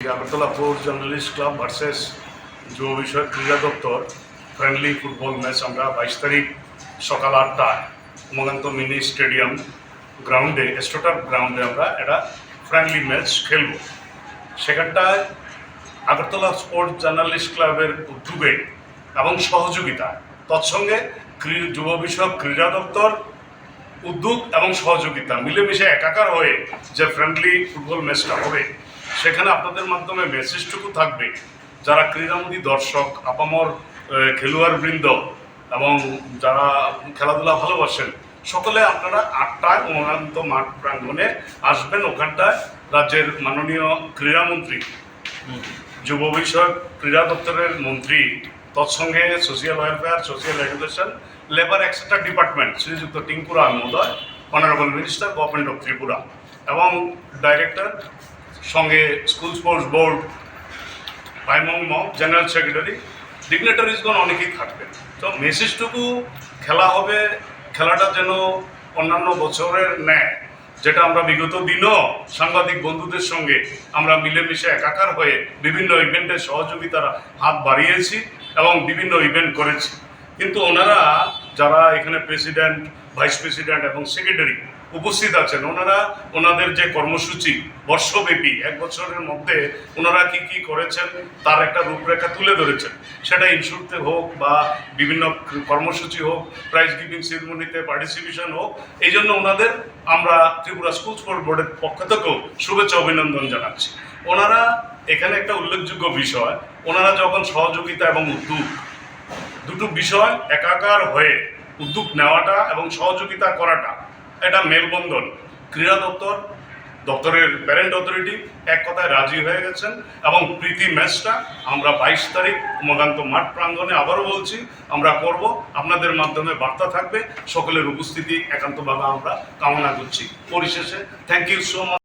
Agartala port journalist club versus যুব বিষয়ক ক্রীড়া দপ্তর ফ্রেন্ডলি ফুটবল ম্যাচ আমরা 22 তারিখ সকাল 8টায় উমাকান্ত মিনি স্টেডিয়াম গ্রাউন্ডে স্টোটার গ্রাউন্ডে আমরা একটা ফ্রেন্ডলি ম্যাচ খেলব। সেখানটায় আগরতলা স্পোর্টস জার্নালিস্ট ক্লাবের উদ্যোগে এবং সহযোগিতা তৎসঙ্গে যুব বিষয়ক ক্রীড়া দপ্তর উদ্যোগ এবং সহযোগিতা মিলেমিশে একাকার হয়ে যে ফ্রেন্ডলি ফুটবল ম্যাচটা হবে, সেখানে আপনাদের মাধ্যমে মেসেজটুকু থাকবে যারা ক্রীড়ামোদী দর্শক, আপামর খেলোয়াড়বৃন্দ এবং যারা খেলাধুলা ভালোবাসেন, সকলে আপনারা 8টায় উমাকান্ত মাঠ প্রাঙ্গণে আসবেন। ওখানটায় রাজ্যের মাননীয় ক্রীড়ামন্ত্রী, যুব বিষয়ক ক্রীড়া দপ্তরের মন্ত্রী, তৎসঙ্গে social welfare, social education, labour extra department শ্রীযুক্ত টিঙ্কুরা মহোদয়, honourable minister government of Tripura এবং ডাইরেক্টর, সঙ্গে school sports board, Paimong Mog, general secretary, ডিগনেটারিজগণ অনেকেই থাকবেন। তো মেসেজটুকু খেলা হবে, খেলাটা যেন অন্যান্য বছরের ন্যায়, যেটা আমরা বিগত দিনও সাংবাদিক বন্ধুদের সঙ্গে আমরা মিলেমিশে একাকার হয়ে বিভিন্ন ইভেন্টের সহযোগিতার হাত বাড়িয়েছি এবং বিভিন্ন ইভেন্ট করেছি, কিন্তু ওনারা যারা এখানে প্রেসিডেন্ট, ভাইস প্রেসিডেন্ট এবং সেক্রেটারি উপস্থিত আছেন, ওনারা ওনাদের যে কর্মসূচি বর্ষব্যাপী 1 বছরের মধ্যে ওনারা কি কি করেছেন তার একটা রূপরেখা তুলে ধরেছেন। সেটা ইনস্যুরতে হোক বা বিভিন্ন কর্মসূচি হোক, প্রাইজ গিভিং সেরিমনিতে পার্টিসিপেশন হোক, এই জন্য ওনাদের আমরা ত্রিপুরা স্কুল স্পোর্টস বোর্ডের পক্ষ থেকেও শুভেচ্ছা অভিনন্দন জানাচ্ছি। ওনারা এখানে একটা উল্লেখযোগ্য বিষয়, ওনারা যখন সহযোগিতা এবং উদ্যোগ দুটো বিষয় একাকার হয়ে উদ্যোগ নেওয়াটা এবং সহযোগিতা করাটা, এটা মেলবন্ধন। ক্রীড়া দপ্তরের প্যারেন্ট অথরিটি এক কথায় রাজি হয়ে গেছেন এবং প্রীতি ম্যাচটা আমরা 22 তারিখ উমাকান্ত মাঠ প্রাঙ্গণে, আবারও বলছি, আমরা করব। আপনাদের মাধ্যমে বার্তা থাকবে, সকলের উপস্থিতি একান্তভাবে আমরা কামনা করছি। পরিশেষে থ্যাংক ইউ সো মাচ।